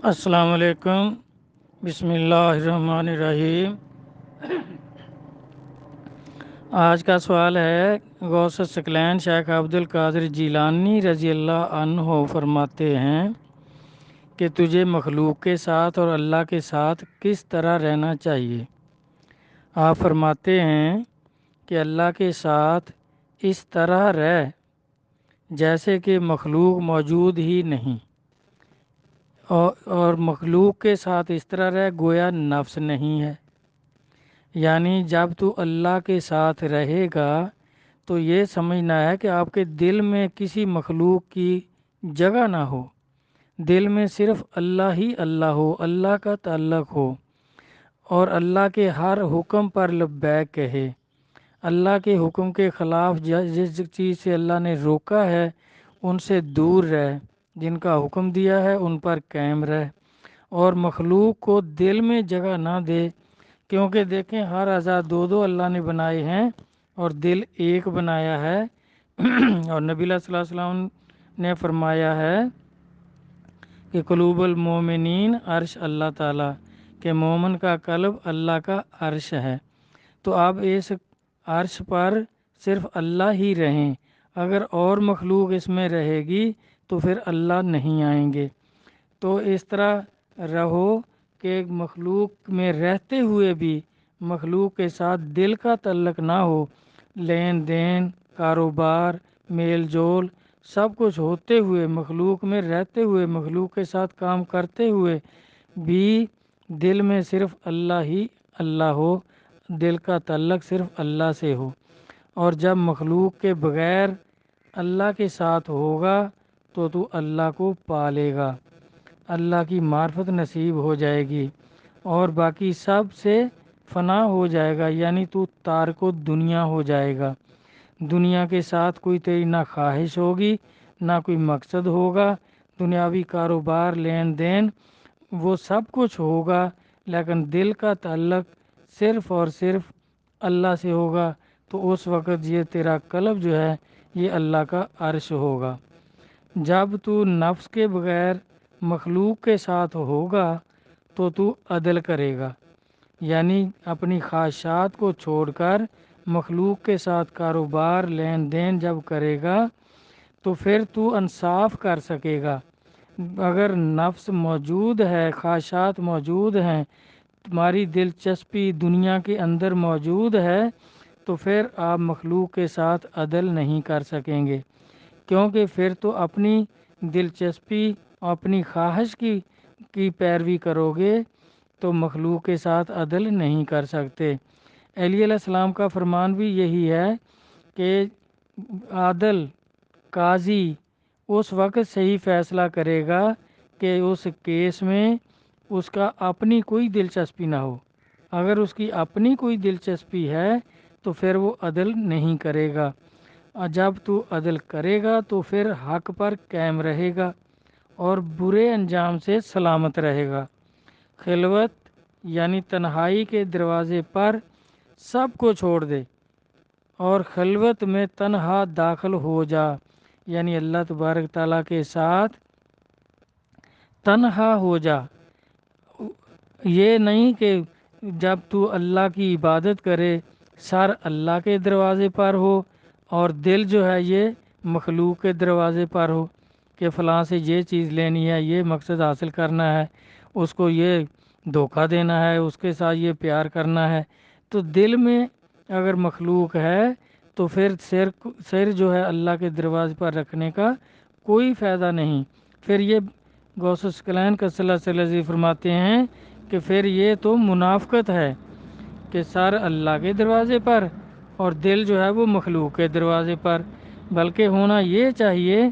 السلام علیکم۔ بسم اللہ الرحمن الرحیم۔ آج کا سوال ہے، غوث ثقلین شیخ عبد القادر جیلانی رضی اللہ عنہ فرماتے ہیں کہ تجھے مخلوق کے ساتھ اور اللہ کے ساتھ کس طرح رہنا چاہیے؟ آپ فرماتے ہیں کہ اللہ کے ساتھ اس طرح رہ جیسے کہ مخلوق موجود ہی نہیں، اور مخلوق کے ساتھ اس طرح رہ گویا نفس نہیں ہے۔ یعنی جب تو اللہ کے ساتھ رہے گا تو یہ سمجھنا ہے کہ آپ کے دل میں کسی مخلوق کی جگہ نہ ہو، دل میں صرف اللہ ہی اللہ ہو، اللہ کا تعلق ہو، اور اللہ کے ہر حکم پر لبیک کہے۔ اللہ کے حکم کے خلاف جس چیز سے اللہ نے روکا ہے ان سے دور رہ، جن کا حکم دیا ہے ان پر قائم رہ، اور مخلوق کو دل میں جگہ نہ دے، کیونکہ دیکھیں ہر اعضاء دو دو اللہ نے بنائے ہیں اور دل ایک بنایا ہے۔ اور نبی اللہ صلی اللہ علیہ وسلم نے فرمایا ہے کہ قلوب المومنین عرش اللہ تعالیٰ، کہ مومن کا قلب اللہ کا عرش ہے۔ تو آپ اس عرش پر صرف اللہ ہی رہیں، اگر اور مخلوق اس میں رہے گی تو پھر اللہ نہیں آئیں گے۔ تو اس طرح رہو کہ مخلوق میں رہتے ہوئے بھی مخلوق کے ساتھ دل کا تعلق نہ ہو، لین دین، کاروبار، میل جول سب کچھ ہوتے ہوئے، مخلوق میں رہتے ہوئے، مخلوق کے ساتھ کام کرتے ہوئے بھی دل میں صرف اللہ ہی اللہ ہو، دل کا تعلق صرف اللہ سے ہو۔ اور جب مخلوق کے بغیر اللہ کے ساتھ ہوگا تو اللہ کو پالے گا، اللہ کی معرفت نصیب ہو جائے گی، اور باقی سب سے فنا ہو جائے گا، یعنی تو تارک دنیا ہو جائے گا۔ دنیا کے ساتھ کوئی تیری نہ خواہش ہوگی نہ کوئی مقصد ہوگا، دنیاوی کاروبار لین دین وہ سب کچھ ہوگا، لیکن دل کا تعلق صرف اور صرف اللہ سے ہوگا، تو اس وقت یہ تیرا قلب جو ہے یہ اللہ کا عرش ہوگا۔ جب تو نفس کے بغیر مخلوق کے ساتھ ہوگا تو عدل کرے گا، یعنی اپنی خواہشات کو چھوڑ کر مخلوق کے ساتھ کاروبار لین دین جب کرے گا تو پھر تو انصاف کر سکے گا۔ اگر نفس موجود ہے، خواہشات موجود ہیں، تمہاری دلچسپی دنیا کے اندر موجود ہے، تو پھر آپ مخلوق کے ساتھ عدل نہیں کر سکیں گے، کیونکہ پھر تو اپنی دلچسپی اپنی خواہش کی پیروی کرو گے تو مخلوق کے ساتھ عدل نہیں کر سکتے۔ علیہ السلام کا فرمان بھی یہی ہے کہ عادل قاضی اس وقت صحیح فیصلہ کرے گا کہ اس کیس میں اس کا اپنی کوئی دلچسپی نہ ہو۔ اگر اس کی اپنی کوئی دلچسپی ہے تو پھر وہ عدل نہیں کرے گا، اور جب تو عدل کرے گا تو پھر حق پر قائم رہے گا اور برے انجام سے سلامت رہے گا۔ خلوت یعنی تنہائی کے دروازے پر سب کو چھوڑ دے اور خلوت میں تنہا داخل ہو جا، یعنی اللہ تبارک تعالیٰ کے ساتھ تنہا ہو جا۔ یہ نہیں کہ جب تو اللہ کی عبادت کرے سر اللہ کے دروازے پر ہو اور دل جو ہے یہ مخلوق کے دروازے پر ہو، کہ فلاں سے یہ چیز لینی ہے، یہ مقصد حاصل کرنا ہے، اس کو یہ دھوکہ دینا ہے، اس کے ساتھ یہ پیار کرنا ہے، تو دل میں اگر مخلوق ہے تو پھر سر جو ہے اللہ کے دروازے پر رکھنے کا کوئی فائدہ نہیں۔ پھر یہ غوث ثقلین کا صلی اللہ علیہ وسلم فرماتے ہیں کہ پھر یہ تو منافقت ہے کہ سر اللہ کے دروازے پر اور دل جو ہے وہ مخلوق کے دروازے پر، بلکہ ہونا یہ چاہیے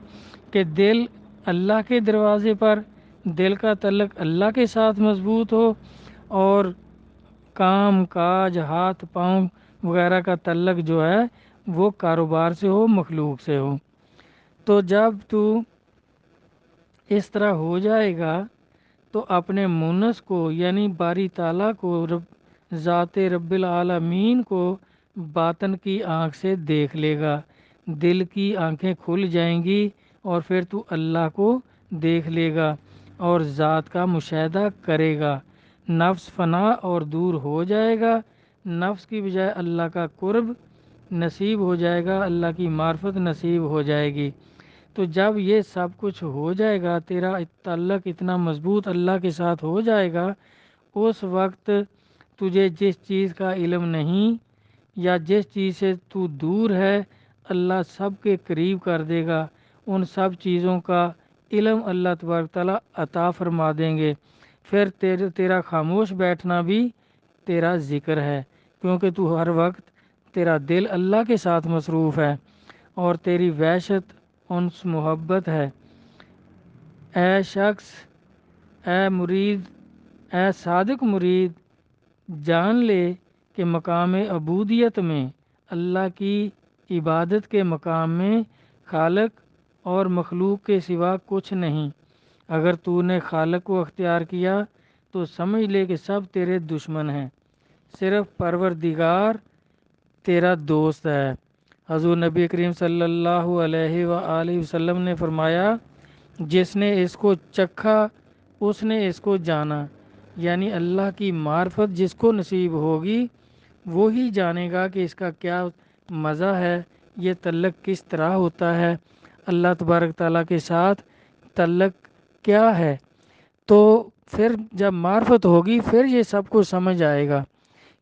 کہ دل اللہ کے دروازے پر، دل کا تعلق اللہ کے ساتھ مضبوط ہو، اور کام کاج ہاتھ پاؤں وغیرہ کا تعلق جو ہے وہ کاروبار سے ہو، مخلوق سے ہو۔ تو جب تو اس طرح ہو جائے گا تو اپنے مونس کو یعنی باری تعالیٰ کو، ذات رب العالمین کو باطن کی آنکھ سے دیکھ لے گا، دل کی آنکھیں کھل جائیں گی اور پھر تو اللہ کو دیکھ لے گا۔ اور ذات کا مشاہدہ کرے گا، نفس فنا اور دور ہو جائے گا، نفس کی بجائے اللہ کا قرب نصیب ہو جائے گا، اللہ کی معرفت نصیب ہو جائے گی۔ تو جب یہ سب کچھ ہو جائے گا، تیرا تعلق اتنا مضبوط اللہ کے ساتھ ہو جائے گا، اس وقت تجھے جس چیز کا علم نہیں یا جس چیز سے تو دور ہے، اللہ سب کے قریب کر دے گا، ان سب چیزوں کا علم اللہ تبارک تعالیٰ عطا فرما دیں گے۔ پھر تیرا خاموش بیٹھنا بھی تیرا ذکر ہے، کیونکہ تو ہر وقت تیرا دل اللہ کے ساتھ مصروف ہے اور تیری وحشت انس محبت ہے۔ اے شخص، اے مرید، اے صادق مرید، جان لے کہ مقام عبودیت میں، اللہ کی عبادت کے مقام میں، خالق اور مخلوق کے سوا کچھ نہیں۔ اگر تو نے خالق کو اختیار کیا تو سمجھ لے کہ سب تیرے دشمن ہیں، صرف پروردگار تیرا دوست ہے۔ حضور نبی کریم صلی اللہ علیہ وآلہ وسلم نے فرمایا، جس نے اس کو چکھا اس نے اس کو جانا، یعنی اللہ کی معرفت جس کو نصیب ہوگی وہی جانے گا کہ اس کا کیا مزہ ہے، یہ تعلق کس طرح ہوتا ہے، اللہ تبارک تعالیٰ کے ساتھ تعلق کیا ہے۔ تو پھر جب معرفت ہوگی پھر یہ سب کو سمجھ آئے گا۔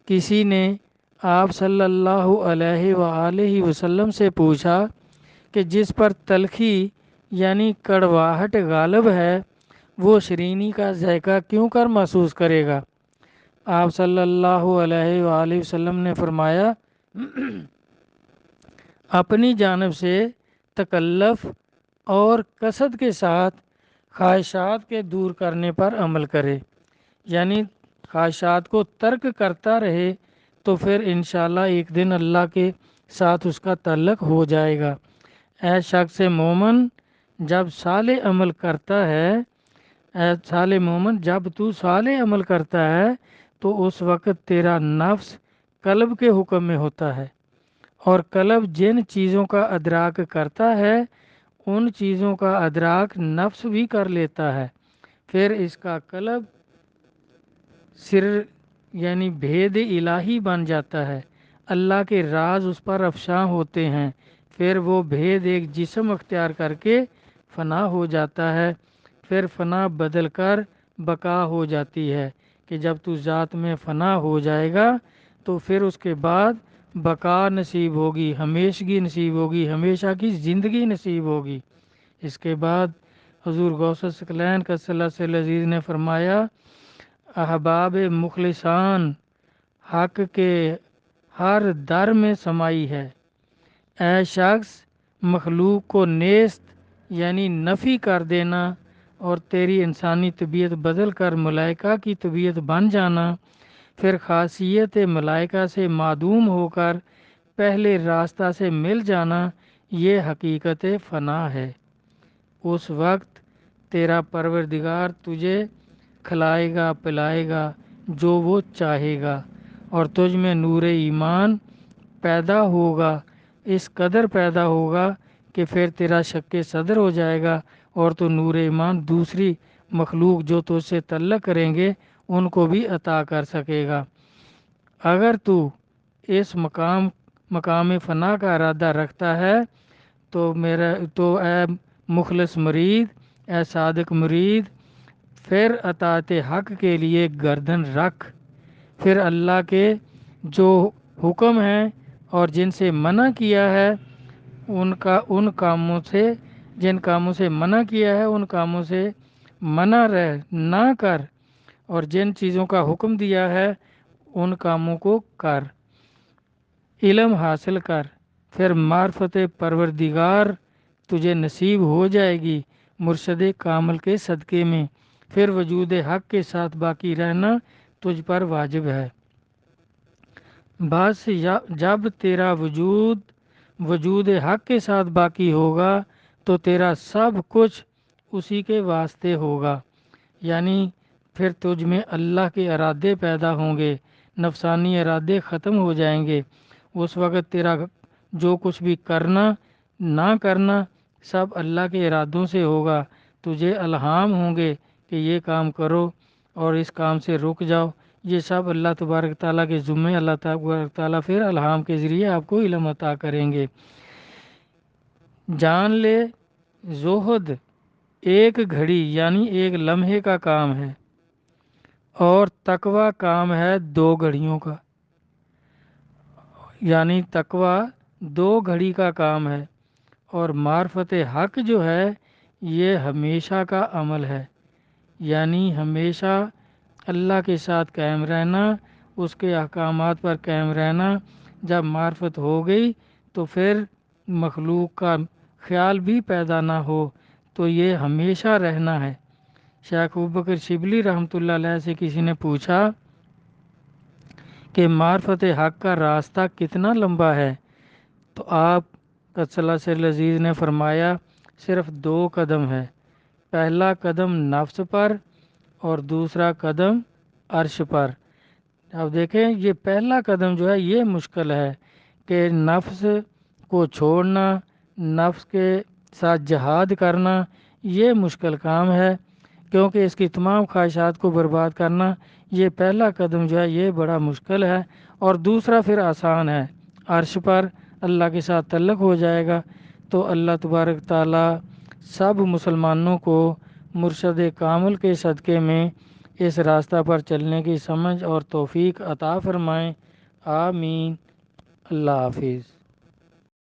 کسی نے آپ صلی اللہ علیہ وآلہ وسلم سے پوچھا کہ جس پر تلخی یعنی کڑواہٹ غالب ہے وہ شیرینی کا ذائقہ کیوں کر محسوس کرے گا؟ آپ صلی اللہ علیہ وآلہ وسلم نے فرمایا، اپنی جانب سے تکلف اور کثرت کے ساتھ خواہشات کے دور کرنے پر عمل کرے، یعنی خواہشات کو ترک کرتا رہے تو پھر انشاءاللہ ایک دن اللہ کے ساتھ اس کا تعلق ہو جائے گا۔ اے شخص مومن، جب صالح عمل کرتا ہے اے صالح مومن جب تو صالح عمل کرتا ہے تو اس وقت تیرا نفس قلب کے حکم میں ہوتا ہے، اور قلب جن چیزوں کا ادراک کرتا ہے ان چیزوں کا ادراک نفس بھی کر لیتا ہے، پھر اس کا قلب سر یعنی بھید الہی بن جاتا ہے، اللہ کے راز اس پر افشاں ہوتے ہیں، پھر وہ بھید ایک جسم اختیار کر کے فنا ہو جاتا ہے، پھر فنا بدل کر بقا ہو جاتی ہے کہ جب تو ذات میں فنا ہو جائے گا تو پھر اس کے بعد بقا نصیب ہوگی، ہمیشگی نصیب ہوگی، ہمیشہ کی زندگی نصیب ہوگی۔ اس کے بعد حضور غوث ثقلین قدس اللہ سرہ العزیز نے فرمایا، احباب مخلصان حق کے ہر در میں سمائی ہے۔ اے شخص، مخلوق کو نیست یعنی نفی کر دینا اور تیری انسانی طبیعت بدل کر ملائکہ کی طبیعت بن جانا، پھر خاصیت ملائکہ سے معدوم ہو کر پہلے راستہ سے مل جانا، یہ حقیقت فنا ہے۔ اس وقت تیرا پروردگار تجھے کھلائے گا پلائے گا جو وہ چاہے گا، اور تجھ میں نور ایمان پیدا ہوگا، اس قدر پیدا ہوگا کہ پھر تیرا شک صدر ہو جائے گا، اور تو نور ایمان دوسری مخلوق جو تجھ سے تعلق کریں گے ان کو بھی عطا کر سکے گا۔ اگر تو اس مقام فنا کا ارادہ رکھتا ہے تو اے مخلص مرید، اے صادق مرید، پھر اطاعت حق کے لیے گردن رکھ، پھر اللہ کے جو حکم ہیں اور جن سے منع کیا ہے ان کاموں سے، جن کاموں سے منع کیا ہے ان کاموں سے منع رہ نہ کر، اور جن چیزوں کا حکم دیا ہے ان کاموں کو کر، علم حاصل کر، پھر معرفت پروردگار تجھے نصیب ہو جائے گی مرشد کامل کے صدقے میں، پھر وجود حق کے ساتھ باقی رہنا تجھ پر واجب ہے۔ بس جب تیرا وجود حق کے ساتھ باقی ہوگا تو تیرا سب کچھ اسی کے واسطے ہوگا، یعنی پھر تجھ میں اللہ کے ارادے پیدا ہوں گے، نفسانی ارادے ختم ہو جائیں گے، اس وقت تیرا جو کچھ بھی کرنا نہ کرنا سب اللہ کے ارادوں سے ہوگا، تجھے الہام ہوں گے کہ یہ کام کرو اور اس کام سے رک جاؤ، یہ سب اللہ تبارک تعالیٰ کے ذمے، اللہ تبارک تعالیٰ پھر الہام کے ذریعے آپ کو علم عطا کریں گے۔ جان لے زہد ایک گھڑی یعنی ایک لمحے کا کام ہے، اور تقوی کام ہے 2 گھڑیوں کا، یعنی تقوی 2 گھڑی کا کام ہے، اور معرفت حق جو ہے یہ ہمیشہ کا عمل ہے، یعنی ہمیشہ اللہ کے ساتھ قائم رہنا، اس کے احکامات پر قائم رہنا۔ جب معرفت ہو گئی تو پھر مخلوق کا خیال بھی پیدا نہ ہو، تو یہ ہمیشہ رہنا ہے۔ شیخ ابوبکر شبلی رحمۃ اللہ علیہ سے کسی نے پوچھا کہ معرفت حق کا راستہ کتنا لمبا ہے، تو آپ قدس لذیذ نے فرمایا صرف 2 قدم ہے، پہلا قدم نفس پر اور دوسرا قدم عرش پر۔ اب دیکھیں یہ پہلا قدم جو ہے یہ مشکل ہے کہ نفس کو چھوڑنا، نفس کے ساتھ جہاد کرنا، یہ مشکل کام ہے، کیونکہ اس کی تمام خواہشات کو برباد کرنا، یہ پہلا قدم جو ہے یہ بڑا مشکل ہے، اور دوسرا پھر آسان ہے، عرش پر اللہ کے ساتھ تعلق ہو جائے گا تو اللہ تبارک تعالیٰ سب مسلمانوں کو مرشد کامل کے صدقے میں اس راستہ پر چلنے کی سمجھ اور توفیق عطا فرمائیں، آمین۔ اللہ حافظ۔